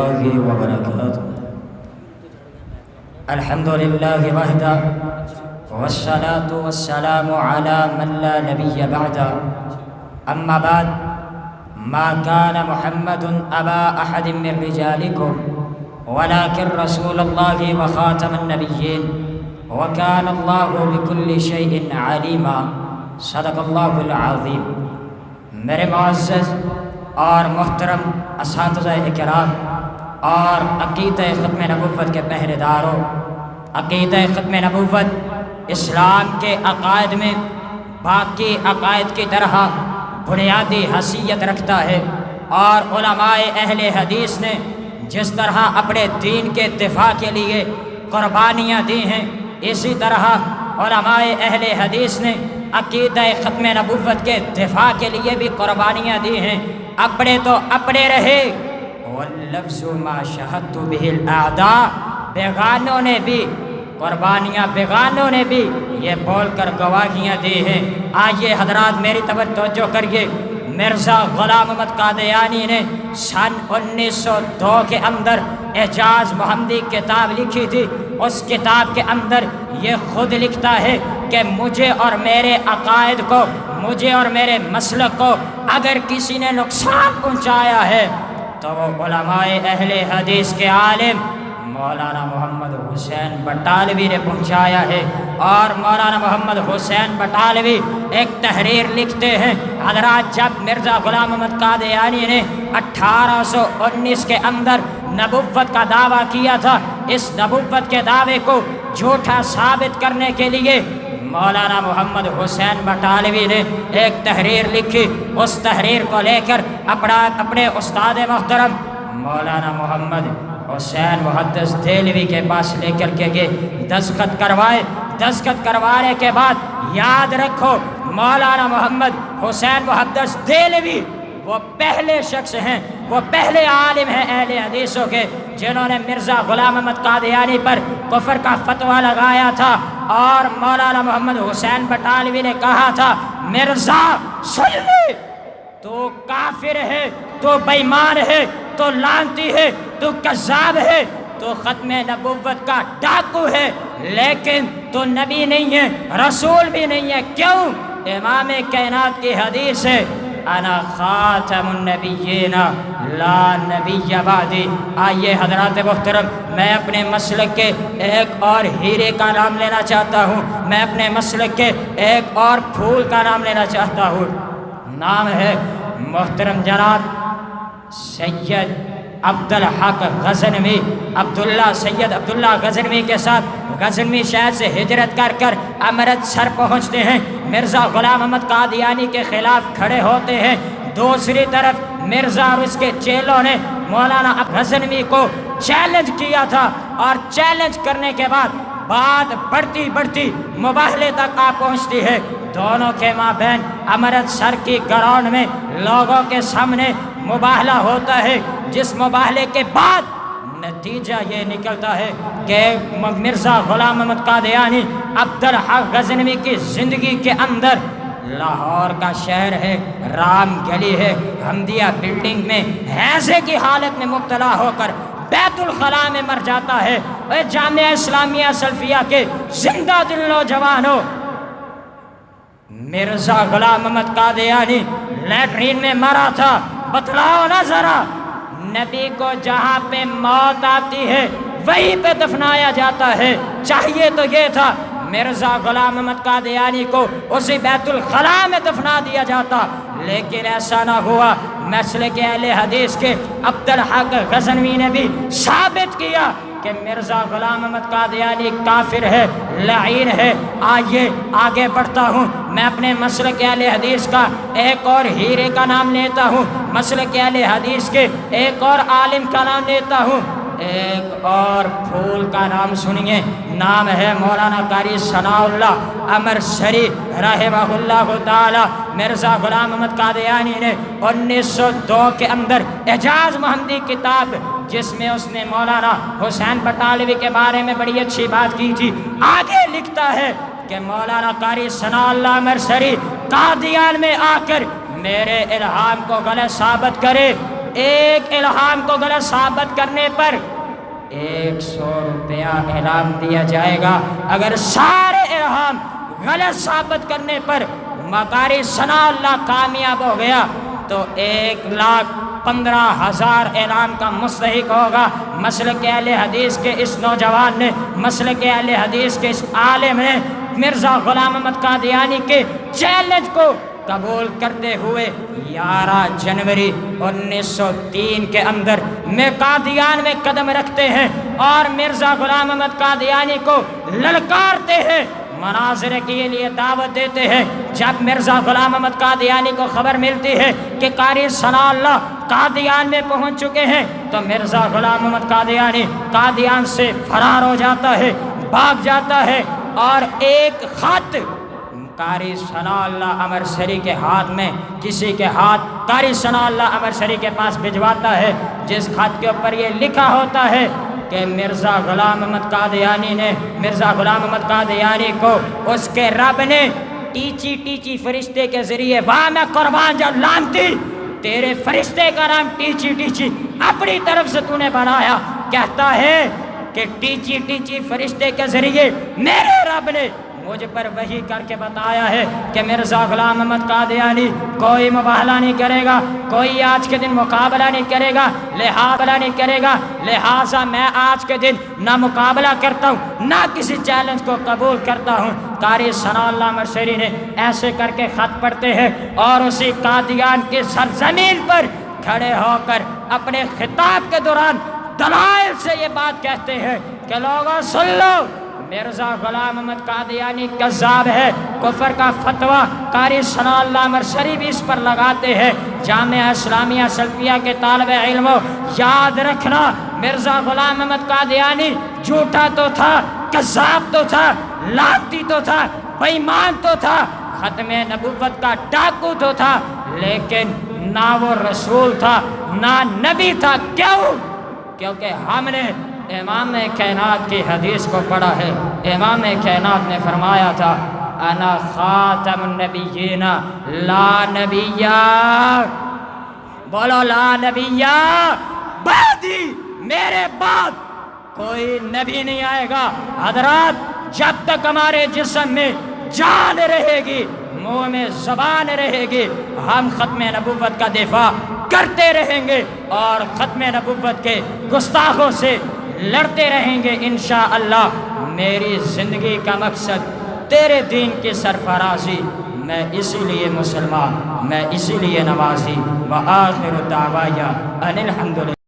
وبركاته. الحمد لله وحده والصلاة والسلام على من لا نبي بعده. أما بعد، ما كان محمد أبا أحد من رجالكم ولكن رسول الله وخاتم النبيين وكان الله بكل شيء عليما. صدق الله العظيم. میرے معزز اور محترم اساتذہ اکرام اور عقیدہ ختم نبوت کے پہرے داروں، عقیدہ ختم نبوت اسلام کے عقائد میں باقی عقائد کی طرح بنیادی حیثیت رکھتا ہے، اور علماء اہل حدیث نے جس طرح اپنے دین کے دفاع کے لیے قربانیاں دی ہیں، اسی طرح علماء اہل حدیث نے عقیدہ ختم نبوت کے دفاع کے لیے بھی قربانیاں دی ہیں. اپنے تو اپنے رہے، واللفظ ما شہدت به الاعداء، بیگانوں نے بھی قربانیاں، بیگانوں نے بھی یہ بول کر گواہیاں دی ہیں. آئیے حضرات میری توجہ کریے. مرزا غلام احمد قادیانی نے سن 1902 کے اندر اعجاز محمدی کتاب لکھی تھی. اس کتاب کے اندر یہ خود لکھتا ہے کہ مجھے اور میرے عقائد کو، مجھے اور میرے مسلک کو اگر کسی نے نقصان پہنچایا ہے تو وہ علماء اہل حدیث کے عالم مولانا محمد حسین بٹالوی نے پہنچایا ہے. اور مولانا محمد حسین بٹالوی ایک تحریر لکھتے ہیں، حضرات جب مرزا غلام احمد قادیانی نے 1819 کے اندر نبوت کا دعویٰ کیا تھا، اس نبوت کے دعوے کو جھوٹا ثابت کرنے کے لیے مولانا محمد حسین بٹالوی نے ایک تحریر لکھی. اس تحریر کو لے کر اپنے استاد محترم مولانا محمد حسین محدث دہلوی کے پاس لے کر کے گئے، دستخط کروائے. دستخط کروانے کے بعد یاد رکھو، مولانا محمد حسین محدث دہلوی وہ پہلے شخص ہیں، وہ پہلے عالم ہیں اہل حدیثوں کے جنہوں نے مرزا غلام احمد قادیانی پر کفر کا فتویٰ لگایا تھا. اور مولانا محمد حسین بٹالوی نے کہا تھا، مرزا سن لے، تو کافر ہے، تو بےمان ہے، تو لعنتی ہے، تو کذاب ہے، تو ختم نبوت کا ڈاکو ہے، لیکن تو نبی نہیں ہے، رسول بھی نہیں ہے. کیوں؟ امام کائنات کی حدیث ہے، انا خاتم النبیین لا نبی بعدی. آئیے حضرات محترم، میں اپنے مسلک کے ایک اور ہیرے کا نام لینا چاہتا ہوں، میں اپنے مسلک کے ایک اور پھول کا نام لینا چاہتا ہوں. نام ہے محترم جناب سید عبدالحق غزنوی. سید عبداللہ غزنوی کے ساتھ غزنوی شہر سے ہجرت کر امرتسر پہنچتے ہیں، مرزا غلام احمد قادیانی کے خلاف کھڑے ہوتے ہیں. دوسری طرف مرزا اور اس کے چیلوں نے مولانا غزنوی کو چیلنج کیا تھا، اور چیلنج کرنے کے بعد بات بڑھتی مباہلے تک آ پہنچتی ہے. دونوں کے مابین امرتسر کی گراؤنڈ میں لوگوں کے سامنے مباہلہ ہوتا ہے، جس مباہلے کے بعد نتیجہ یہ نکلتا ہے کہ مرزا غلام احمد قادیانی عبدالحق غزنوی کی زندگی کے اندر لاہور کا شہر ہے، رام گلی ہے، حمدیہ بلڈنگ میں ہیضے کی حالت میں مبتلا ہو کر بیت الخلاء میں مر جاتا ہے. اے جامعہ اسلامیہ سلفیہ کے زندہ دل نوجوانوں، مرزا غلام احمد قادیانی لیٹرین میں مرا تھا. بتلاؤ نا ذرا، نبی کو جہاں پہ موت آتی ہے وہیں پہ دفنایا جاتا ہے. چاہیے تو یہ تھا مرزا غلام احمد قادیانی کو اسی بیت الخلاء میں دفنا دیا جاتا، لیکن ایسا نہ ہوا. مسلک اہل حدیث کے عبدالحق غزنوی نے بھی ثابت کیا کہ مرزا غلام احمد قادیانی کافر ہے، لعین ہے. آئیے آگے بڑھتا ہوں، میں اپنے مسلک اہل حدیث کا ایک اور ہیرے کا نام لیتا ہوں، مسلک اہل حدیث کے ایک اور عالم کا نام لیتا ہوں. ایک اور پھول کا نام سنیے، نام ہے مولانا قاری ثناء اللہ امرتسری رحمہ اللہ تعالی. مرزا غلام احمد قادیانی نے 1902 کے اندر اعجاز محمدی کتاب، جس میں اس نے مولانا حسین بٹالوی کے بارے میں بڑی اچھی بات کی تھی، آگے لکھتا ہے کہ مولانا قاری ثناء اللہ امرتسری قادیان میں آ کر میرے الہام کو غلط ثابت کرے ایک الہام کو غلط ثابت کرنے پر 100 روپیہ انعام دیا جائے گا۔ اگر سارے الہام غلط ثابت کرنے پر مقاری ثناء اللہ کامیاب ہو گیا تو 1,15,000 انعام کا مستحق ہوگا۔ مسلک اہل حدیث کے اس نوجوان نے، مسلک اہل حدیث کے اس عالم نے مرزا غلام احمد قادیانی کے چیلنج کو قبول کرتے ہوئے 11 جنوری 1903 کے اندر میں قادیان میں قدم رکھتے ہیں اور مرزا غلام احمد قادیانی کو للکارتے ہیں، مناظرے کے لیے دعوت دیتے ہیں۔ جب مرزا غلام احمد قادیانی کو خبر ملتی ہے کہ قاری ثناء اللہ قادیان میں پہنچ چکے ہیں تو مرزا غلام احمد قادیانی قادیان سے فرار ہو جاتا ہے، بھاگ جاتا ہے اور ایک خط قاری ثناء اللہ امرسری کے ہاتھ میں، کسی کے ہاتھ قاری ثناء اللہ امرسری کے پاس بھجواتا ہے، جس خط کے اوپر یہ لکھا ہوتا ہے کہ مرزا غلام احمد قادیانی نے، مرزا غلام احمد قادیانی کو اس کے رب نے ٹیچی فرشتے کے ذریعے، واہ میں قربان جا لانتی، تیرے فرشتے کا نام ٹیچی اپنی طرف سے تو نے بنایا، کہتا ہے کہ ٹیچی فرشتے کے ذریعے میرے رب نے مجھ پر وحی کر کے بتایا ہے کہ مرزا غلام احمد قادیانی کوئی مباہلہ نہیں کرے گا، کوئی آج کے دن مقابلہ نہیں کرے گا، لہٰذا میں آج کے دن نہ مقابلہ کرتا ہوں نہ کسی چیلنج کو قبول کرتا ہوں۔ قاری ثناء اللہ امرسری نے ایسے کر کے خط پڑھتے ہیں اور اسی قادیان کی سرزمین پر کھڑے ہو کر اپنے خطاب کے دوران دلائل سے یہ بات کہتے ہیں کہ لوگوں سن لو، مرزا غلام احمد قادیانی کذاب ہے۔ کفر کا فتویٰ قاری ثناء اللہ امرسری بھی اس پر لگاتے ہیں۔ جامعہ اسلامیہ سلفیہ کے طالب علموں یاد رکھنا، مرزا غلام احمد قادیانی جھوٹا تو تھا، کذاب تو تھا، لعنتی تو تھا، بے ایمان تو تھا، ختم نبوت کا ڈاکو تو تھا، لیکن نہ وہ رسول تھا نہ نبی تھا۔ کیونکہ ہم نے امام کائنات کی حدیث کو پڑھا ہے۔ امام کائنات نے فرمایا تھا انا خاتم النبیین لا نبیہ، بولو لا نبیہ، بعدی، میرے بعد کوئی نبی نہیں آئے گا۔ حضرات، جب تک ہمارے جسم میں جان رہے گی، منہ میں زبان رہے گی، ہم ختم نبوت کا دفاع کرتے رہیں گے اور ختم نبوت کے گستاخوں سے لڑتے رہیں گے انشاءاللہ۔ میری زندگی کا مقصد تیرے دین کی سرفرازی، میں اسی لیے مسلمان، میں اسی لیے نمازی۔ وآخر دعوایا ان الحمدللہ۔